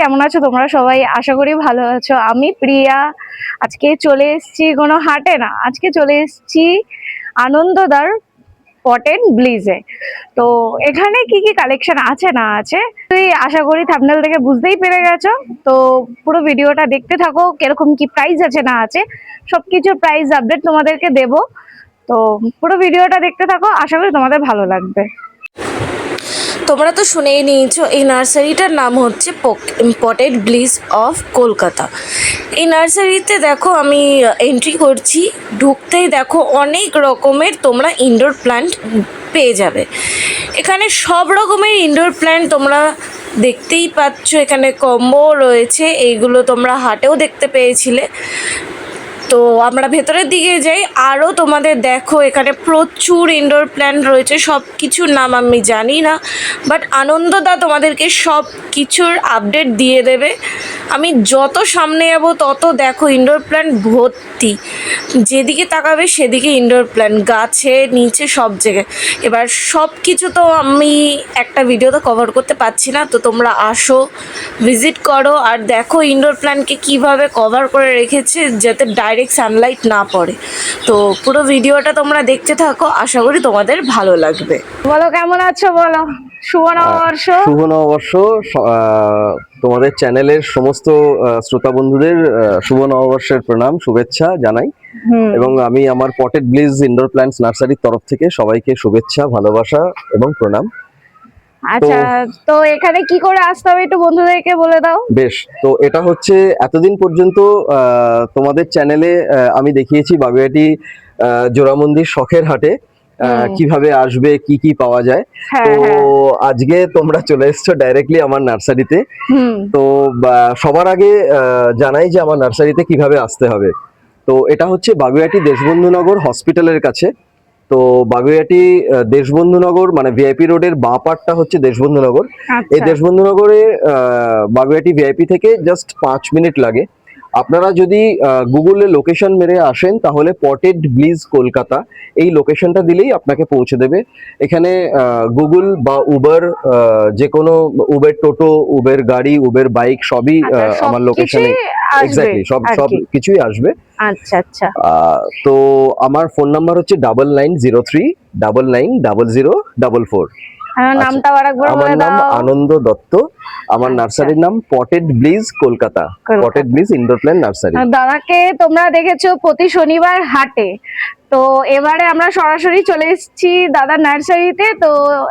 কেমন আছো তোমরা সবাই? আশা করি ভালো আছো। আমি প্রিয়া। আজকে চলে এসেছি কোনো হাটে না, আজকে চলে এসেছি আনন্দদার পটেন ব্লিজে। তো এখানে কি কি কালেকশন আছে না আছে তুই আশা করি থাম্বনেল থেকে বুঝতেই পেরে গেছো। তো পুরো ভিডিওটা দেখতে থাকো, কিরকম কি প্রাইস আছে না আছে সবকিছু প্রাইস আপডেট তোমাদেরকে দেবো। তো পুরো ভিডিওটা দেখতে থাকো, আশা করি তোমাদের ভালো লাগবে। তোমরা তো শুনেই নিয়েছো, এই নার্সারিটার নাম হচ্ছে পটেড ব্লিস অফ কলকাতা। এই নার্সারিতে দেখো আমি এন্ট্রি করছি, ঢুকতেই দেখো অনেক রকমের তোমরা ইনডোর প্ল্যান্ট পেয়ে যাবে। এখানে সব রকমের ইনডোর প্ল্যান্ট তোমরা দেখতেই পাচ্ছ। এখানে কম্বো রয়েছে, এইগুলো তোমরা হাটেও দেখতে পেয়েছিলে। তো আমরা ভেতরের দিকে যাই, আরও তোমাদের দেখো এখানে প্রচুর ইনডোর প্ল্যান্ট রয়েছে। সব কিছুর নাম আমি জানি না, বাট আনন্দদা তোমাদেরকে সব কিছুর আপডেট দিয়ে দেবে। আমি যত সামনে যাব তত দেখো ইনডোর প্ল্যান্ট ভর্তি, যেদিকে তাকাবে সেদিকে ইনডোর প্ল্যান্ট, গাছে নিচে সব জায়গায়। এবার সব কিছু তো আমি একটা ভিডিওতে কভার করতে পারছি না, তো তোমরা আসো, ভিজিট করো আর দেখো ইনডোর প্ল্যান্টকে কীভাবে কভার করে রেখেছে যাতে ডাইরেক্ট সানলাইট না পড়ে। তো পুরো ভিডিওটা তোমরা দেখতে থাকো, আশা করি তোমাদের ভালো লাগবে। বলো কেমন আছো, বলো। শুভ নববর্ষ। শুভ নববর্ষ। তোমাদের চ্যানেলের সমস্ত শ্রোতা বন্ধুদের শুভ নববর্ষের প্রণাম শুভেচ্ছা জানাই। এবং আমি আমার পটেড ব্লিজ ইনডোর প্ল্যান্টস নার্সারির তরফ থেকে সবাইকে শুভেচ্ছা, ভালোবাসা এবং প্রণাম। আচ্ছা, তো এখানে কি করে আসতে হবে একটু বন্ধুদেরকে বলে দাও। বেশ, তো এটা হচ্ছে এতদিন পর্যন্ত তোমাদের চ্যানেলে আমি দেখিয়েছি বাগুইআটি জোড়ামন্দির শখের হাটে কিভাবে আসবে, কি কি পাওয়া যায়। তো আজকে তোমরা চলে এসছো ডাইরেক্টলি আমার নার্সারিতে। তো সবার আগে জানাই যে আমার নার্সারিতে কিভাবে আসতে হবে। তো এটা হচ্ছে বাগুইআটি দেশবন্ধুনগর হসপিটালের কাছে। তো বাগুইআটি দেশবন্ধুনগর মানে ভিআইপি রোডের বাঁ পাটটা হচ্ছে দেশবন্ধুনগর। এই দেশবন্ধুনগরে বাগুইআটি ভিআইপি থেকে জাস্ট 5 মিনিট লাগে। আপনারা যদি গুগলে লোকেশন মেরে আসেন তাহলে পটেড ব্লিজ কলকাতা এই লোকেশনটা দিলেই আপনাকে পৌঁছে দেবে। এখানে গুগল বা উবার, যে কোনো উবের টোটো, উবের গাড়ি, উবের বাইক সবই আমার লোকেশনে এক্স্যাক্টলি সব কিছুই আসবে। আচ্ছা আচ্ছা। তো আমার ফোন নাম্বার হচ্ছে 9903990044। নামটা আরেকবার বলে আমার নাম দাও। আনন্দ দত্ত। আমার নার্সারির নাম potted bliss Kolkata, potted bliss indoor plant nursery. দাদাকে তোমরা দেখেছো প্রতি শনিবার হাটে, তো এবারে আমরা সরাসরি চলে এসেছি দাদার নার্সারিতে। তো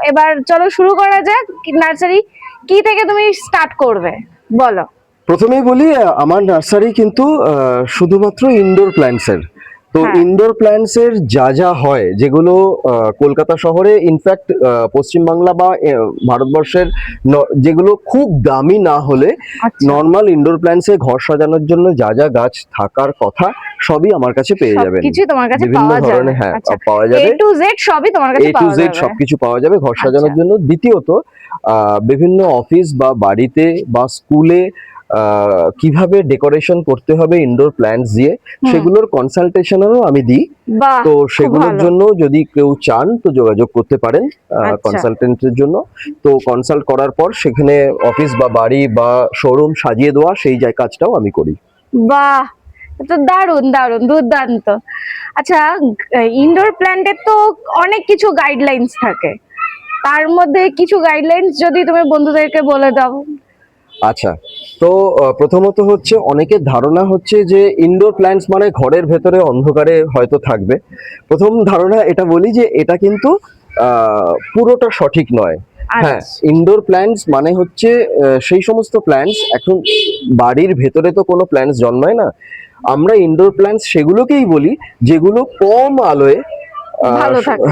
এবার চলো শুরু করা যাক। নার্সারি কি থেকে তুমি স্টার্ট করবে বলো। প্রথমেই বলি আমার নার্সারি কিন্তু শুধুমাত্র ইনডোর প্ল্যান্টস এর। তো ইনডোর প্ল্যান্টস এর যা যা হয় যেগুলো কলকাতা শহরে ইনফ্যাক্ট পশ্চিমবাংলা বা ভারতবর্ষের যেগুলো খুব দামি না হলে নর্মাল ইনডোর প্ল্যান্টস এ ঘর সাজানোর জন্য যা যা গাছ থাকার কথা সবই আমার কাছে পেয়ে যাবেন। কিছু তোমার কাছে বিভিন্ন ধরনের পাওয়া যাবে। A to Z সবই তোমার কাছে পাওয়া যাবে। সবকিছু পাওয়া যাবে ঘর সাজানোর জন্য। দ্বিতীয়ত বিভিন্ন অফিস বা বাড়িতে বা স্কুলে কিভাবে ডেকোরেশন করতে হবে ইনডোর প্ল্যান্টস দিয়ে সেগুলোর কনসালটেশনও আমি দিই। তো সেগুলোর জন্য যদি কেউ চান তো যোগাযোগ করতে পারেন কনসালটেন্টের জন্য। তো কনসাল্ট করার পর সেখানে অফিস বা বাড়ি বা শোরুম সাজিয়ে দেওয়া সেই কাজটাও আমি করি। বাহ, তো দারুন দারুন, দুর্দান্ত। আচ্ছা, ইনডোর প্ল্যান্টের তো অনেক কিছু গাইডলাইন্স থাকে, তার মধ্যে কিছু গাইডলাইন্স যদি তুমি বন্ধুদেরকে বলে দাও। আচ্ছা, তো প্রথমত হচ্ছে অনেকের ধারণা হচ্ছে যে ইনডোর প্ল্যান্টস মানে ঘরের ভেতরে অন্ধকারে হয়তো থাকবে। প্রথম ধারণা এটা বলি যে এটা কিন্তু পুরোটা সঠিক নয়। হ্যাঁ, ইনডোর প্ল্যান্টস মানে হচ্ছে সেই সমস্ত প্ল্যান্টস, এখন বাড়ির ভেতরে তো কোনো প্ল্যান্টস জন্মায় না। আমরা ইনডোর প্ল্যান্টস সেগুলোকেই বলি যেগুলো কম আলোয়,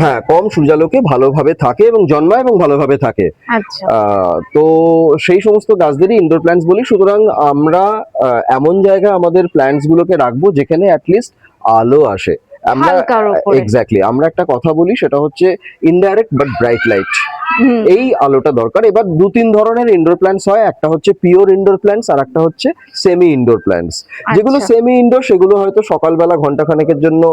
হ্যাঁ কম সূর্যালোকে ভালোভাবে থাকে এবং জন্মায় এবং ভালোভাবে থাকে। তো সেই সমস্ত গাছদেরই ইনডোর প্ল্যান্টস বলি। সুতরাং আমরা এমন জায়গায় আমাদের প্ল্যান্টস গুলোকে রাখবো যেখানে অ্যাটলিস্ট আলো আসে। আমরা এক্স্যাক্টলি আমরা একটা কথা বলি, সেটা হচ্ছে ইনডাইরেক্ট বাট ব্রাইট লাইট। হুম। এই আলোটা দরকার। এবার 2-3 ধরনের ইনডোর প্ল্যান্টস হয়, একটা হচ্ছে পিওর ইনডোর প্ল্যান্টস আর একটা হচ্ছে সেমি ইনডোর প্ল্যান্টস। যেগুলো আচ্ছা। সেমি ইনডোর সেগুলো হয়তো সকালবেলা ঘন্টাখানেকের জন্য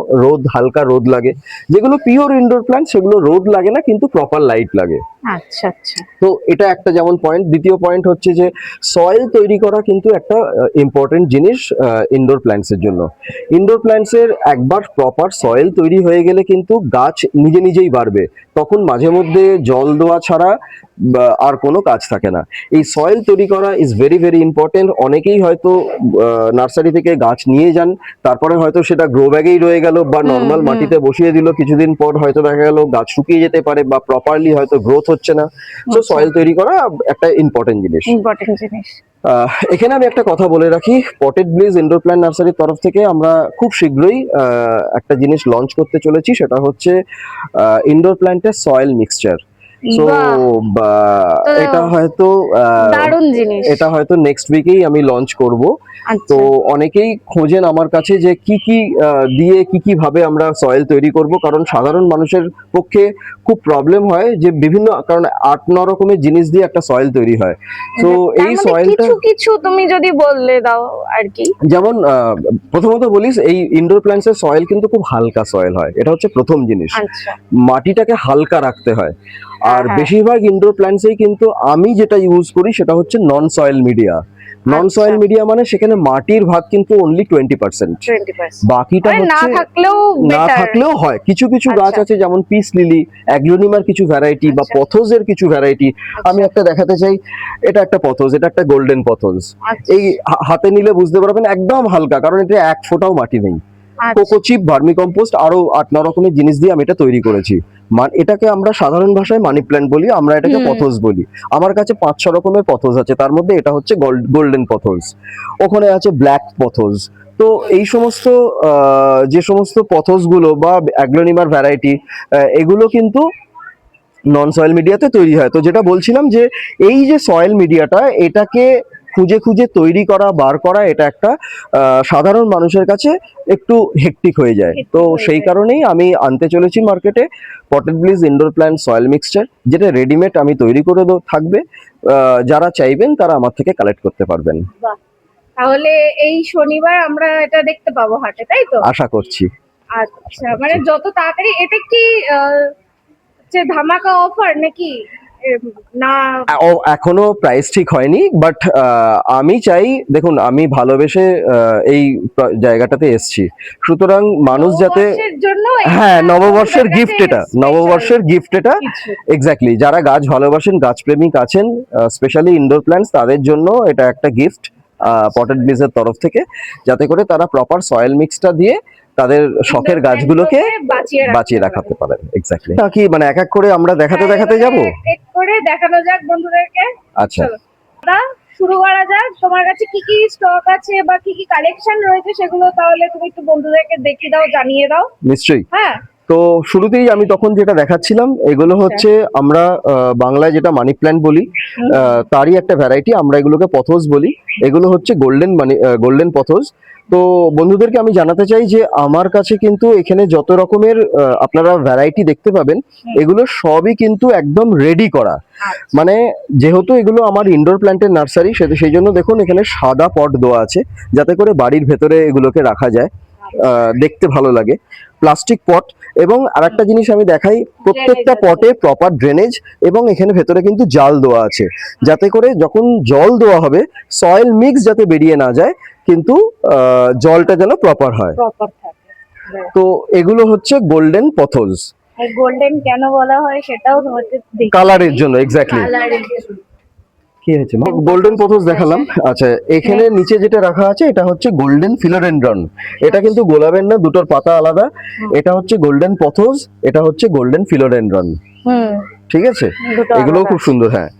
হালকা রোদ লাগে। যেগুলো পিওর ইনডোর প্ল্যান্ট সেগুলো রোদ লাগে না, কিন্তু প্রপার লাইট লাগে। আচ্ছা আচ্ছা। তো এটা একটা যেমন পয়েন্ট। দ্বিতীয় পয়েন্ট হচ্ছে যে সয়েল তৈরি করা কিন্তু একটা ইম্পর্টেন্ট জিনিস ইনডোর প্ল্যান্টস এর জন্য। ইনডোর প্ল্যান্টস এর একবার প্রপার সয়েল তৈরি হয়ে গেলে কিন্তু গাছ নিজে নিজেই বাড়বে, তখন মাঝে মধ্যে জল দেওয়া ছাড়া আর কোনো কাজ থাকে না। এই সয়েল তৈরি করা ইজ ভেরি ভেরি ইম্পর্টেন্ট। অনেকেই হয়তো নার্সারি থেকে গাছ নিয়ে যান, তারপরে হয়তো সেটা গ্রো ব্যাগেই রয়ে গেল বা নর্মাল মাটিতে বসিয়ে দিল, কিছুদিন পর হয়তো দেখা গেল গাছ শুকিয়ে যেতে পারে বা প্রপারলি হয়তো গ্রোথ হচ্ছে না। তো সয়েল তৈরি করা একটা ইম্পর্টেন্ট জিনিস। ইম্পর্টেন্ট জিনিস। এখানে আমি একটা কথা বলে রাখি, পটেড ব্লিজ ইনডোর প্ল্যান্ট নার্সারির তরফ থেকে আমরা খুব শীঘ্রই একটা জিনিস লঞ্চ করতে চলেছি, সেটা হচ্ছে ইনডোর প্ল্যান্টের সয়েল মিক্সচার। সো তো এটা হয়তো দারুণ জিনিস। এটা হয়তো নেক্সট উইকেই আমি লঞ্চ করব। আচ্ছা। তো অনেকেই খোঁজেন আমার কাছে যে কি কি দিয়ে কি কি ভাবে আমরা সয়েল তৈরি করব, কারণ সাধারণ মানুষের পক্ষে খুব প্রবলেম হয় যে বিভিন্ন কারণ 8-9 রকমের জিনিস দিয়ে একটা সয়েল তৈরি হয়। তো এই সয়েলটা কিছু কিছু তুমি যদি বললে দাও আর কি। যেমন প্রথমত বলিস, এই ইনডোর প্ল্যান্টস এর সয়েল কিন্তু খুব হালকা সয়েল হয়, এটা হচ্ছে প্রথম জিনিস। আচ্ছা। মাটিটাকে হালকা রাখতে হয়। আর হ্যাঁ। বেশিরভাগ ইনডোর প্ল্যান্টসেই কিন্তু আমি যেটা ইউজ করি সেটা হচ্ছে নন সয়েল মিডিয়া। নন সয়েল আচ্ছা। মিডিয়া মানে সেখানে মাটির ভাগ কিন্তু অনলি 20%, 20%। বাকিটা মানে না হচ্ছে থাকলেও না better। থাকলেও হয়। কিছু কিছু গাছ আচ্ছা। আছে যেমন পিস লিলি, অ্যাগ্লোনিমার কিছু ভ্যারাইটি বা আচ্ছা। পথোজের কিছু ভ্যারাইটি। আমি একটা দেখাতে চাই, এটা একটা পথোজ, এটা একটা গোল্ডেন পথোজ। আচ্ছা। এই হাতে নিলে বুঝতে পারবেন একদম হালকা, কারণ এটা 1 ফোঁটাও মাটি নেই। আচ্ছা। কোকোচিপ, ভার্মি কম্পোস্ট আরো 8-9 রকমের জিনিস দিয়ে আমি এটা তৈরি করেছি। এটাকে আমরা সাধারণ ভাষায় মানি প্ল্যান্ট বলি, আমরা এটাকে পথোজ বলি। আমার কাছে 5-6 রকমের পথোজ আছে, তার মধ্যে এটা হচ্ছে গোল্ডেন পথোজ, ওখানে আছে ব্ল্যাক পথোজ। তো এই সমস্ত যে সমস্ত পথোজ গুলো বা অ্যাগ্লোনিমার ভ্যারাইটি, এগুলো কিন্তু নন সয়েল মিডিয়াতে তৈরি হয়। তো যেটা বলছিলাম যে এই যে সয়েল মিডিয়াটা, এটাকে খুঁজে খুঁজে তৈরি করা, বার করা, এটা একটা সাধারণ মানুষের কাছে একটু হেক্টিক হয়ে যায়। তো সেই কারণেই আমি আনতে চলেছি মার্কেটে potted bliss indoor plant soil mixture, যেটা রেডিমেড আমি তৈরি করে থাকবে। যারা চাইবেন তারা আমার থেকে কালেক্ট করতে পারবেন। বাহ, তাহলে এই শনিবার আমরা এটা দেখতে পাবো হাটে, তাই তো? আশা করছি। আচ্ছা, মানে যত তাড়াতাড়ি। এটা কি যে ধামাকা অফার নাকি না? এখনো প্রাইস ঠিক হয়নি, বাট আমি চাই, দেখুন আমি ভালোবেসে এই জায়গাটাতে এসেছি, সুতরাং মানুষ যাতে নববর্ষের জন্য হ্যাঁ, এটা নববর্ষের আমাদের গিফট, কাছে এটা special নববর্ষের গিফট এটা। কিছু। এক্স্যাক্টলি, যারা গাছ ভালোবাসেন, গাছ প্রেমিক আছেন, স্পেশালি ইনডোর প্ল্যান্টস, তাদের জন্য এটা একটা গিফট পটেড ব্লিজের তরফ থেকে, যাতে করে তারা প্রপার সয়েল মিক্সটা দিয়ে তাদের শখের গাছগুলোকে বাঁচিয়ে রাখতে পারেন। এক্স্যাক্টলি। কি মানে এক এক করে আমরা দেখাতে যাব? এক করে দেখানো যাক বন্ধুদেরকে। আচ্ছা, চলো দাদা, শুরু করা যাক। তোমার কাছে কি কি স্টক আছে বা কি কি কালেকশন রয়েছে সেগুলো তাহলে তুমি একটু বন্ধুদেরকে দেখিয়ে দাও, জানিয়ে দাও। নিশ্চয়ই। হ্যাঁ। তো শুরুতেই আমি তখন যেটা দেখাচ্ছিলাম, এগুলো হচ্ছে আমরা বাংলায় যেটা মানি প্ল্যান্ট বলি, তারই একটা ভ্যারাইটি, আমরা এগুলোকে পথোজ বলি। এগুলো হচ্ছে গোল্ডেন পথোজ। তো বন্ধুদেরকে আমি জানাতে চাই যে আমার কাছে কিন্তু এখানে যত রকমের আপনারা ভ্যারাইটি দেখতে পাবেন, এগুলো সবই কিন্তু একদম রেডি করা। মানে যেহেতু এগুলো আমার ইনডোর প্ল্যান্টের নার্সারি, সেই জন্য দেখুন এখানে সাদা পট দেওয়া আছে, যাতে করে বাড়ির ভেতরে এগুলোকে রাখা যায়, দেখতে ভালো লাগে। প্লাস্টিক পট, এবং আরেকটা জিনিস আমি দেখাই, প্রত্যেকটা পটে প্রপার ড্রেনেজ, এবং এখানে ভেতরে কিন্তু জাল দেওয়া আছে, যাতে করে যখন জল দেওয়া হবে সয়েল মিক্স যাতে বেরিয়ে না যায়, কিন্তু জলটা যেন প্রপার হয়। প্রপার থাকে। তো এগুলো হচ্ছে গোল্ডেন পথোজ। গোল্ডেন কেন বলা হয় সেটাও তোমাকে কালারের জন্য। এক্স্যাক্টলি। কি হয়েছে? গোল্ডেন পথোজ দেখালাম। আচ্ছা, এখানে নিচে যেটা রাখা আছে এটা হচ্ছে গোল্ডেন ফিলোডেন্ড্রন। এটা কিন্তু গোলাপের না, দুটোর পাতা আলাদা। এটা হচ্ছে গোল্ডেন পথোজ, এটা হচ্ছে গোল্ডেন ফিলোডেন্ড্রন। ঠিক আছে, এগুলোও খুব সুন্দর। হ্যাঁ,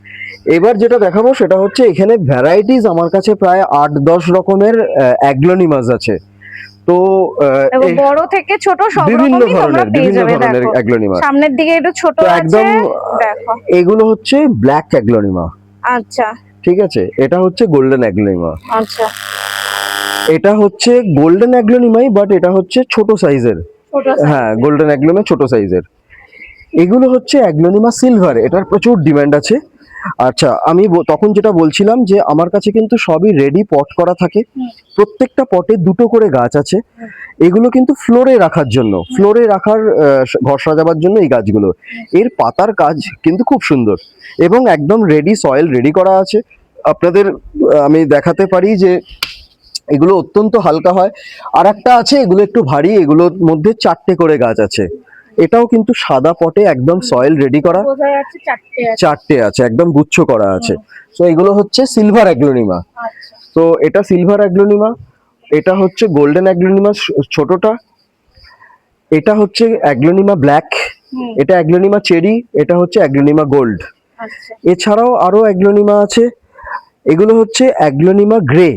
এবার যেটা দেখাবো সেটা হচ্ছে এখানে ভ্যারাইটিস আমার কাছে প্রায় 8-10 রকমের অ্যাগ্লোনিমাস আছে। তো বড় থেকে ছোট সব বিভিন্ন রকমই তোমরা পেয়ে যাবে। ধরনের দেখো অ্যাগ্লোনিমা, সামনের দিকে একটু ছোট তো আছে, একদম দেখো। এগুলো হচ্ছে ব্ল্যাক অ্যাগ্লোনিমা। আচ্ছা। ঠিক আছে, এটা হচ্ছে গোল্ডেন অ্যাগ্লোনিমা। আচ্ছা। এটা হচ্ছে গোল্ডেন অ্যাগ্লোনিমাই, বাট এটা হচ্ছে ছোট সাইজের। ছোট হ্যাঁ, গোল্ডেন অ্যাগ্লোনিমা ছোট সাইজের। এগুলো হচ্ছে অ্যাগ্লোনিমা সিলভার, এটার প্রচুর ডিমান্ড আছে। আচ্ছা, আমি তখন যেটা বলছিলাম যে আমার কাছে কিন্তু সবই রেডি পট করা থাকে, প্রত্যেকটা পটে দুটো করে গাছ আছে। এগুলো কিন্তু ফ্লোরে রাখার জন্য, ফ্লোরে রাখার ঘর সাজাবার জন্য এই গাছগুলো। এর পাতার কাজ কিন্তু খুব সুন্দর এবং একদম রেডি, সয়েল রেডি করা আছে। আপনাদের আমি দেখাতে পারি যে এগুলো অত্যন্ত হালকা হয়। আর একটা আছে, এগুলো একটু ভারী, এগুলোর মধ্যে 4টে করে গাছ আছে। এটাও কিন্তু সাদা পটে একদম সয়েল রেডি করা, বোঝা যাচ্ছে 4টে আছে। 4টে আছে, একদম গুচ্ছ করা আছে। তো এগুলো হচ্ছে সিলভার অ্যাগ্লোনিমা। আচ্ছা, তো এটা সিলভার অ্যাগ্লোনিমা, এটা হচ্ছে গোল্ডেন অ্যাগ্লোনিমা ছোটটা, এটা হচ্ছে অ্যাগ্লোনিমা ব্ল্যাক, এটা অ্যাগ্লোনিমা চেরি, এটা হচ্ছে অ্যাগ্লোনিমা গোল্ড। আচ্ছা, এছাড়াও আরো অ্যাগ্লোনিমা আছে, এগুলো হচ্ছে অ্যাগ্লোনিমা গ্রে।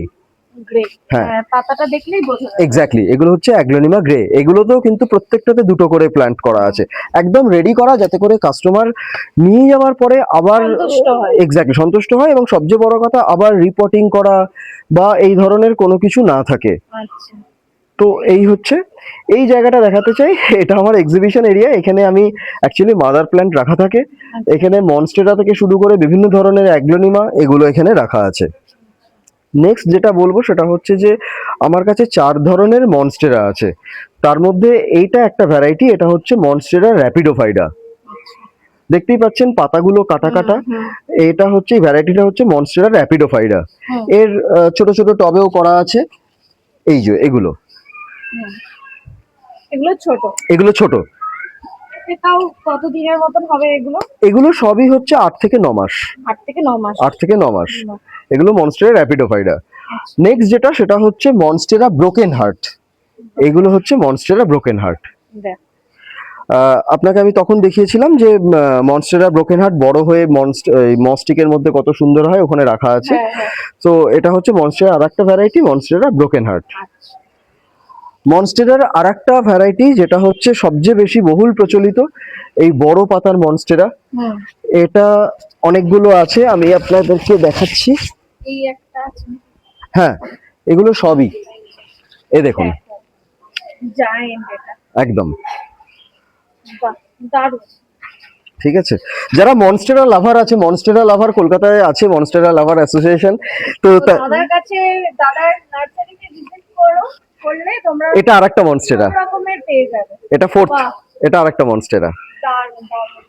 গ্রে। হ্যাঁ। পাতাটা দেখলেই বোঝা যায়। এক্স্যাক্টলি, এগুলো হচ্ছে অ্যাগ্লোনিমা গ্রে। এগুলোতেও কিন্তু প্রত্যেকটাতে দুটো করে প্ল্যান্ট করা আছে, একদম রেডি করা, যাতে করে কাস্টমার নিয়ে যাওয়ার পরে আবার সন্তুষ্ট হয়। এক্স্যাক্টলি সন্তুষ্ট হয়, এবং সবচেয়ে বড় কথা আবার রিপোর্টিং করা বা এই ধরনের কোনো কিছু না থাকে। আচ্ছা, তো এই হচ্ছে, এই জায়গাটা দেখাতে চাই, এটা আমার এক্সিবিশন এরিয়া। এখানে আমি অ্যাকচুয়ালি মাদার প্ল্যান্ট রাখা থাকে। এখানে মনস্টেরা থেকে শুরু করে বিভিন্ন ধরনের অ্যাগ্লোনিমা এগুলো এখানে রাখা আছে। নেক্সট যেটা বলবো সেটা হচ্ছে যে আমার কাছে 4 ধরনের মনস্টেরা আছে। তার মধ্যে এইটা একটা ভ্যারাইটি, এটা হচ্ছে মনস্টেরা র্যাপিডোফাইডা। দেখতেই পাচ্ছেন পাতাগুলো কাটা কাটা। এটা হচ্ছে, এই ভ্যারাইটিটা হচ্ছে মনস্টেরা র্যাপিডোফাইডা। এর ছোট ছোট টবেও করা আছে। এই যে এগুলো, এগুলো ছোট। এগুলো ছোট। তাও কত দিনের মতন হবে এগুলো? এগুলো সবই হচ্ছে 8 থেকে 9 মাস। 8 থেকে 9 মাস। 8 থেকে 9 মাস। এগুলো মনস্টেরা র্যাপিডোফাইডা। নেক্সট যেটা, সেটা হচ্ছে মনস্টেরা ব্রোকেন হার্ট। এগুলো হচ্ছে মনস্টেরা ব্রোকেন হার্ট। দেখ, আপনাকে আমি তখন দেখিয়েছিলাম যে মনস্টেরা ব্রোকেন হার্ট বড় হয়ে মস্টিকের মধ্যে কত সুন্দর হয়, ওখানে রাখা আছে। তো এটা হচ্ছে মনস্টেরার আরেকটা ভ্যারাইটি, মনস্টেরা ব্রোকেন হার্ট। মনস্টেরার আরেকটা ভ্যারাইটি যেটা হচ্ছে সবচেয়ে বেশি বহুল প্রচলিত, এই বড় পাতার মনস্টেরা। এটা অনেকগুলো আছে, আমি আপনাদেরকে দেখাচ্ছি। এই একটা আছে। হ্যাঁ, এগুলো সবই, এই দেখুন, জায়ান্ট এটা। একদম বাহ, দারুণ। ঠিক আছে। যারা মনস্টেরা লাভার আছে, মনস্টেরা লাভার কলকাতায় আছে, মনস্টেরা লাভার অ্যাসোসিয়েশন। তো দাদার কাছে, দাদার নার্সারিতে ভিজিট করলে তোমরা এটা আরেকটা মনস্টেরা, সব রকমের পেয়ে যাবে। এটা ফোর্থ, বাহ। এটা আরেকটা মনস্টেরা। দারুণ, দারুণ।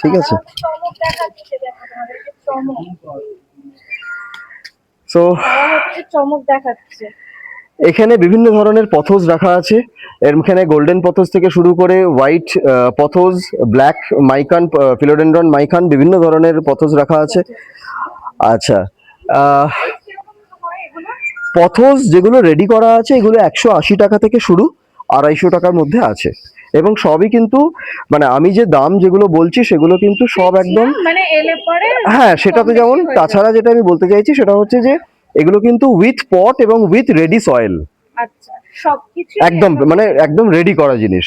ঠিক আছে। চমক দেখাচ্ছে, দেখো তোমাদেরকে চমক। সো তারা হচ্ছে চমক দেখাচ্ছে। এখানে বিভিন্ন ধরনের পথোজ রাখা আছে। এখানে গোল্ডেন পথোজ থেকে শুরু করে হোয়াইট পথোজ, ব্ল্যাক মাইকান, ফিলোডেন্ড্রন মাইকান, বিভিন্ন ধরনের পথোজ রাখা আছে। আচ্ছা, কিরকম হয় এগুলো? পথোজ যেগুলো রেডি করা আছে এগুলো 180 টাকা থেকে শুরু, 250 টাকার মধ্যে আছে। এবং সবই কিন্তু, মানে আমি যে দাম যেগুলো বলছি সেগুলো কিন্তু সব একদম, মানে এলে পরে হ্যাঁ সেটা তো যেমন। তাছাড়া যেটা আমি বলতে চাইছি সেটা হচ্ছে যে এগুলো কিন্তু উইথ পট এবং উইথ রেডি সয়েল। আচ্ছা, সবকিছু একদম, মানে একদম রেডি করা জিনিস,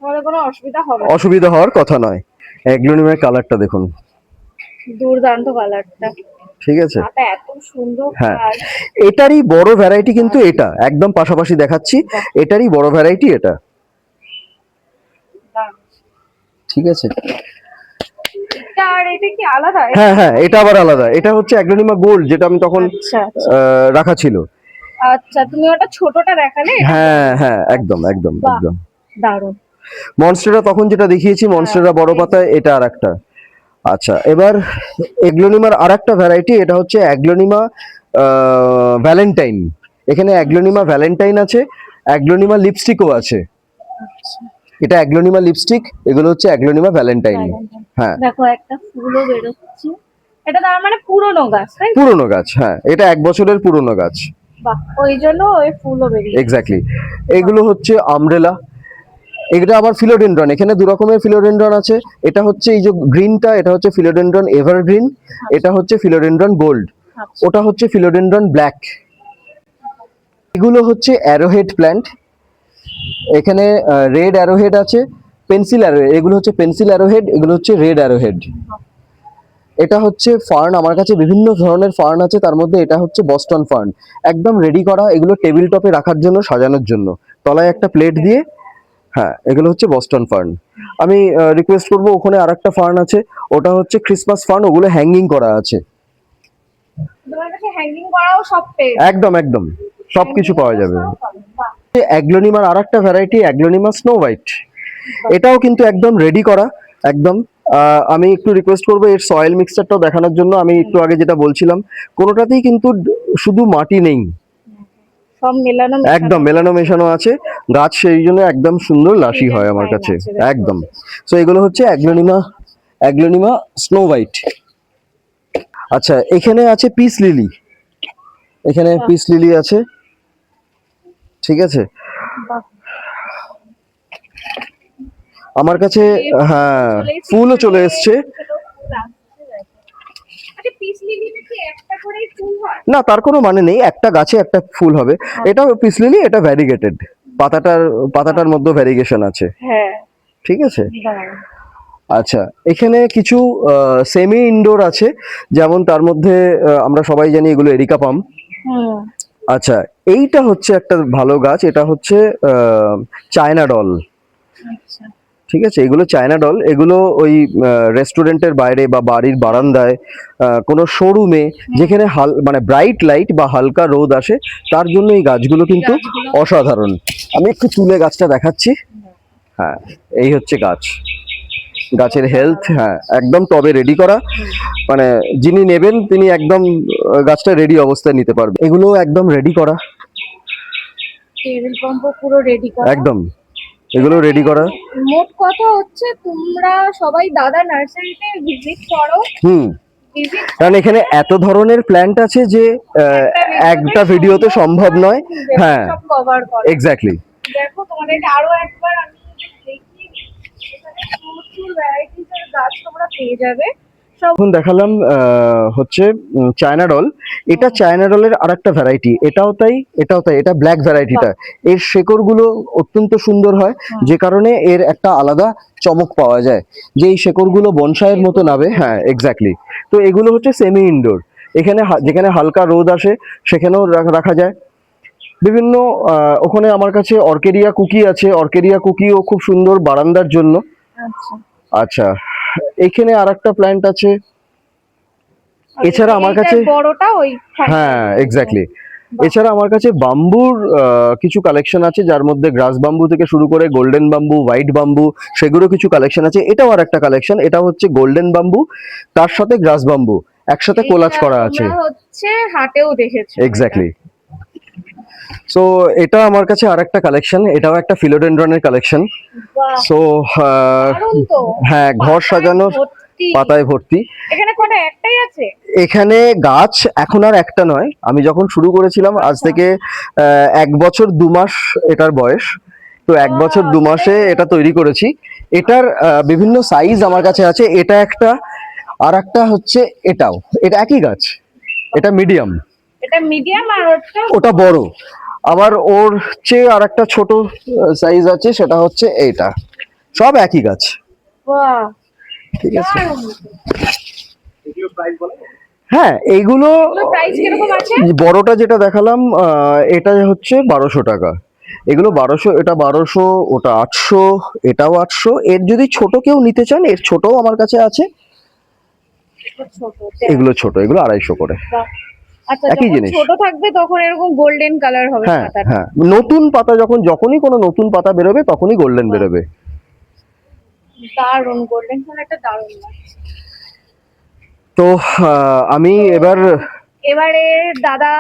তোমাদের কোনো অসুবিধা হবে না। অসুবিধা হওয়ার কথা নয়। অ্যাগ্লোনিমার কালারটা দেখুন, দুর্দান্ত কালারটা। ঠিক আছে। পাতা এত সুন্দর। হ্যাঁ, আর এটারই বড় ভ্যারাইটি কিন্তু এটা, একদম পাশাপাশি দেখাচ্ছি, এটারই বড় ভ্যারাইটি এটা। ঠিক আছে। আর এটা কি আলাদা? হ্যাঁ হ্যাঁ, এটা আবার আলাদা। এটা হচ্ছে অ্যাগ্লোনিমা গোল্ড, যেটা আমি তখন আচ্ছা, রাখা ছিল। আচ্ছা, তুমি ওটা ছোটটা দেখালে। হ্যাঁ হ্যাঁ, একদম একদম বাহ। একদম। দারুণ। মনস্টেরা তখন যেটা দেখিয়েছি, মনস্টেরা বড় পাতায়, এটা আর একটা। আচ্ছা, এবার অ্যাগ্লোনিমার আর একটা ভ্যারাইটি, এটা হচ্ছে অ্যাগ্লোনিমা ভ্যালেন্টাইন। এখানে অ্যাগ্লোনিমা ভ্যালেন্টাইন আছে, অ্যাগ্লোনিমা লিপস্টিকও আছে। এটা অ্যাগ্লোনিমা লিপস্টিক, এগুলো হচ্ছে অ্যাগ্লোনিমা ভ্যালেন্টাইন। হ্যাঁ, দেখো একটা ফুলও বেরোচ্ছে। এটা তার মানে পুরনো গাছ, তাই তো? পুরনো গাছ, হ্যাঁ, এটা 1 বছরের পুরনো গাছ। বাহ, ওই জন্য ওই ফুলও বেরিয়ে। এক্স্যাক্টলি। এগুলো হচ্ছে আমব্রেলা, এটা আবার ফিলোডেন্ড্রন। এখানে 2 রকমের ফিলোডেন্ড্রন আছে। এটা হচ্ছে এই যে গ্রিনটা, এটা হচ্ছে ফিলোডেন্ড্রন এভারগ্রিন, এটা হচ্ছে ফিলোডেন্ড্রন গোল্ড, ওটা হচ্ছে ফিলোডেন্ড্রন ব্ল্যাক। এগুলো হচ্ছে অ্যারোহেড প্ল্যান্ট। এখানে রেড অ্যারোহেড আছে, পেন্সিল অ্যারোহেড, এগুলো হচ্ছে পেন্সিল অ্যারোহেড, এগুলো হচ্ছে রেড অ্যারোহেড। এটা হচ্ছে ফার্ন, আমার কাছে বিভিন্ন ধরনের ফার্ন আছে, তার মধ্যে এটা হচ্ছে বস্টন ফার্ন, একদম রেডি করা। এগুলো টেবিল টপে রাখার জন্য, সাজানোর জন্য, তলায় একটা প্লেট দিয়ে। হ্যাঁ এগুলো হচ্ছে বস্টন ফার্ন। আমি রিকোয়েস্ট করবো, ওখানে আরেকটা ফার্ন আছে, ওটা হচ্ছে ক্রিসমাস ফার্ন, ওগুলো হ্যাঙ্গিং করা আছে। তোমার কাছে হ্যাঙ্গিং করাও সব পেয়ে একদম একদম সবকিছু পাওয়া যাবে। অ্যাগ্লোনিমার আরেকটা ভ্যারাইটি, অ্যাগ্লোনিমা স্নো হোয়াইট, এটাও কিন্তু একদম রেডি করা একদম। আমি একটু রিকোয়েস্ট করবো এর সয়েল মিক্সচারটাও দেখানোর জন্য। আমি একটু আগে যেটা বলছিলাম, কোনোটাতেই কিন্তু শুধু মাটি নেই, সব মেলানো একদম মেলানো মেশানো আছে। গাছ সেই জন্য একদম সুন্দর লাশি হয় আমার কাছে একদম। সো এগুলো হচ্ছে অ্যাগ্লোনিমা স্নো হোয়াইট। আচ্ছা এখানে আছে পিস লিলি, এখানে পিস লিলি আছে, ঠিক আছে। আমার কাছে হ্যাঁ ফুলও চলে এসছে। না তার কোনো মানে নেই, একটা গাছে একটা ফুল হবে। এটা পিস লিলি, এটা ভ্যারিগেটেড, পাতাটার মধ্যে ভ্যারিগেশন আছে, হ্যাঁ ঠিক আছে। আচ্ছা এখানে কিছু সেমি ইনডোর আছে, যেমন তার মধ্যে আমরা সবাই জানি এগুলো এরিকা পাম। আচ্ছা এইটা হচ্ছে একটা ভালো গাছ, এটা হচ্ছে চায়না ডল, ঠিক আছে। এগুলো চায়না ডল, এগুলো ওই রেস্টুরেন্টের বাইরে বা বাড়ির বারান্দায়, কোনো শোরুমে যেখানে মানে ব্রাইট লাইট বা হালকা রোদ আসে, তার জন্য এই গাছগুলো কিন্তু অসাধারণ। আমি একটু তুলে গাছটা দেখাচ্ছি। হ্যাঁ এই হচ্ছে গাছ, গাছের হেলথ, হ্যাঁ একদম টবে রেডি করা, মানে যিনি নেবেন তিনি একদম গাছটা রেডি অবস্থায় নিতে পারবেন। এগুলো একদম রেডি করা, টেবিল পাম্প পুরো রেডি করা একদম এগুলো রেডি করা। মোট কথা হচ্ছে তোমরা সবাই দাদা নার্সারিতে ভিজিট করো। ভিজিট কারণ এখানে এত ধরনের প্ল্যান্ট আছে যে একটা ভিডিওতে সম্ভব নয়। হ্যাঁ সব কভার করো। এক্স্যাক্টলি। দেখো তোমাদেরকে আরো একবার আমি দেখি, এখানে প্রচুর ভ্যারাইটিস এর গাছ তোমরা পেয়ে যাবে। এখন দেখালাম হচ্ছে চায়না ডল। এটা চায়না ডলের আরেকটা ভ্যারাইটি, এটাও তাই এটা ব্ল্যাক ভ্যারাইটিটা। এর শেকড়গুলো অত্যন্ত সুন্দর হয়, যে কারণে এর একটা আলাদা চমক পাওয়া যায়, যে এই শেকড়গুলো বনসাইয়ের মতো নাবে। হ্যাঁ এক্স্যাক্টলি। তো এগুলো হচ্ছে সেমি ইনডোর, এখানে যেখানে হালকা রোদ আসে সেখানেও রাখা যায়। বিভিন্ন ওখানে আমার কাছে অর্কেডিয়া কুকি আছে, অর্কেডিয়া কুকিও খুব সুন্দর বারান্দার জন্য। আচ্ছা এখানে আরেকটা প্ল্যান্ট আছে। এছাড়া আমার কাছে বড়টা ওই, হ্যাঁ এক্স্যাক্টলি, এছাড়া আমার কাছে বাম্বুর কিছু কালেকশন আছে, যার মধ্যে গ্রাস বাম্বু থেকে শুরু করে গোল্ডেন বাম্বু, হোয়াইট বাম্বু, সেগুলো কিছু কালেকশন আছে। এটাও আর একটা কালেকশন, এটা হচ্ছে গোল্ডেন বাম্বু, তার সাথে গ্রাস বাম্বু একসাথে কোলাজ করা আছে, হচ্ছে হাটেও দেখেছি এক্স্যাক্টলি। সো এটা আমার কাছে আরেকটা কালেকশন, এটাও একটা ফিলোডেন্ড্রনের কালেকশন। সো হ্যাঁ ঘর সাজানোর পাতায় ভর্তি। এখানে কোনটা একটাই আছে? এখানে গাছ এখন আর একটা নয়, আমি যখন শুরু করেছিলাম আজ থেকে 1 বছর 2 মাস এটার বয়স, তো 1 বছর 2 মাসে এটা তৈরি করেছি। এটার বিভিন্ন সাইজ আমার কাছে আছে, এটা একটা, আর একটা হচ্ছে এটাও, এটা একই গাছ, এটা মিডিয়াম, এটা মিডিয়াম, আর ওটা বড়। আবার ওর চেয়ে আর একটা ছোট সাইজ আছে, সেটা হচ্ছে এইটা, সব একই গাছ। বাহ, ঠিক আছে। হ্যাঁ এইগুলো প্রাইস কিরকম আছে? বড়টা যেটা দেখালাম এটা হচ্ছে 1200 টাকা, এগুলো 1200, এটা 1200, ওটা 800, এটাও 800। এর যদি ছোট কেউ নিতে চান, এর ছোটও আমার কাছে আছে। এগুলো ছোট, এগুলো 250 করে। আচ্ছা একই যখন জিনিস। ছোট থাকবে তখন এরকম গোল্ডেন কালার হবে হ্যাঁ পাতাটা। হ্যাঁ, নতুন পাতা যখনই কোনো নতুন পাতা বেরোবে তখনই গোল্ডেন বেরোবে। দারুণ, গোল্ডেন কালারটা দারুণ লাগছে। তো আমি এবারে দাদা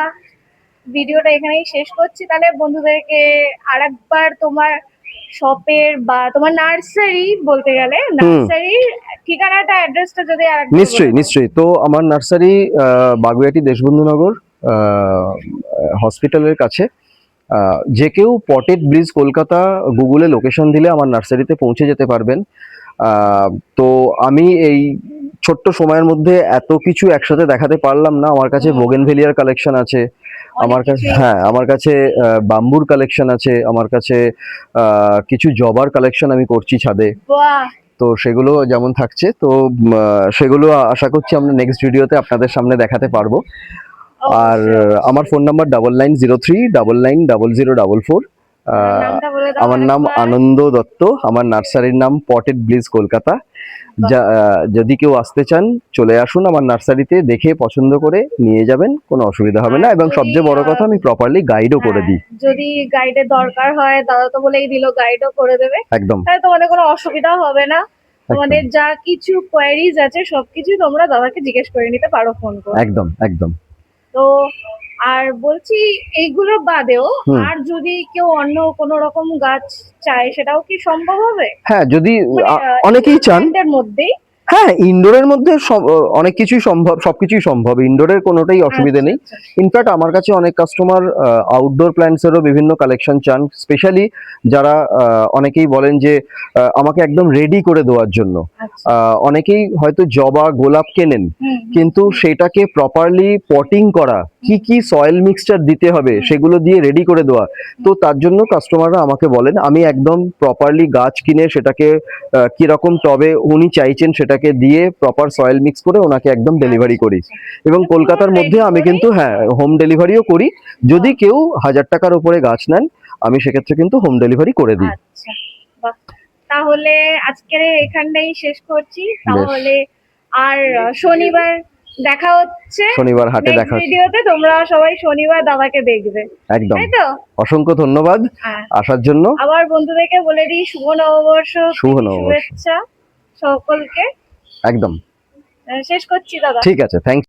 ভিডিওটা এখানেই শেষ করছি। তাহলে বন্ধুদেরকে আরেকবার তোমার শপের বা তোমার নার্সারি, বলতে গেলে নার্সারির ঠিকানাটা, অ্যাড্রেসটা যদি আরেকবার। নিশ্চয়ই। তো আমার নার্সারি বাগুইআটি দেশবন্ধুনগর হসপিটালের কাছে। যে কেউ পটেড ব্লিজ কলকাতা গুগলে লোকেশন দিলে আমার নার্সারিতে পৌঁছে যেতে পারবেন। তো আমি এই ছোট্ট সময়ের মধ্যে এত কিছু একসাথে দেখাতে পারলাম না। আমার কাছে বোগেনভেলিয়ার কালেকশন আছে, আমার কাছে আমার কাছে বাম্বুর কালেকশন আছে, আমার কাছে কিছু জবার কালেকশন আমি করছি ছাদে। তো সেগুলো যেমন থাকছে, তো সেগুলো আশা করছি আমরা নেক্সট ভিডিওতে আপনাদের সামনে দেখাতে পারবো। আর আমার ফোন নাম্বার 9903990044। নামটা বলে দাও আমার নাম আরেকবার। আনন্দ দত্ত, আমার নার্সারির নাম পটেড ব্লিজ কলকাতা। যদি কেউ আসতে চান চলে আসুন আমার নার্সারিতে, দেখে পছন্দ করে নিয়ে যাবেন, কোনো অসুবিধা হবে না। আর এবং যদি, সবচেয়ে বড় কথা, আমি প্রপারলি গাইডও করে দিই। যদি গাইডের দরকার হয়, দাদা তো বলেই দিল গাইডও করে দেবে, একদম তাহলে তোমাদের কোনো অসুবিধা হবে না। তোমাদের যা কিছু কোয়ারিজ আছে সবকিছু তোমরা দাদাকে জিজ্ঞেস করে নিতে পারো ফোন করে। একদম একদম। তো আর বলছি, এইগুলো বাদেও হুম। আর যদি কেউ অন্য কোনো রকম গাছ চায়, সেটাও কি সম্ভব হবে? হ্যাঁ, যদি মানে, অনেকেই চান, এর মধ্যেই? হ্যাঁ ইনডোরের মধ্যে অনেক কিছুই সম্ভব, সবকিছুই সম্ভব, ইনডোরের কোনোটাই অসুবিধা নেই। আচ্ছা, ইনফ্যাক্ট আমার কাছে অনেক কাস্টমার আউটডোর প্ল্যান্টসেরও বিভিন্ন কালেকশন চান, স্পেশালি যারা অনেকেই বলেন যে আমাকে একদম রেডি করে দেওয়ার জন্য। আচ্ছা। অনেকেই হয়তো জবা গোলাপ কেনেন, হুম, কিন্তু সেটাকে প্রপারলি পটিং করা, কি কি সয়েল মিক্সচার দিতে হবে সেগুলো দিয়ে রেডি করে দেওয়া, তো তার জন্য কাস্টমাররা আমাকে বলেন, আমি একদম প্রপারলি গাছ কিনে সেটাকে কিরকম টবে উনি চাইছেন সেটাকে দিয়ে প্রপার সয়েল মিক্স করে ওনাকে একদম ডেলিভারি করি। এবং কলকাতার মধ্যে আমি কিন্তু হ্যাঁ হোম ডেলিভারিও করি। যদি কেউ 1000 টাকার উপরে গাছ নেন, আমি সেক্ষেত্রে কিন্তু হোম ডেলিভারি করে দিই। আচ্ছা, বাহ। তাহলে আজকের এখানটাই শেষ করছি তাহলে। আর শনিবার দেখা হচ্ছে, শনিবার হাটে দেখা হচ্ছে। ভিডিওতে তোমরা সবাই শনিবার দাদাকে দেখবে, একদম। তাই তো? অসংখ্য ধন্যবাদ হ্যাঁ। আসার জন্য। আবার বন্ধুদেরকে বলে দিই শুভ নববর্ষ, শুভ নববর্ষ। শুভেচ্ছা সকলকে। একদম শেষ করছি দাদা। ঠিক আছে, থ্যাংক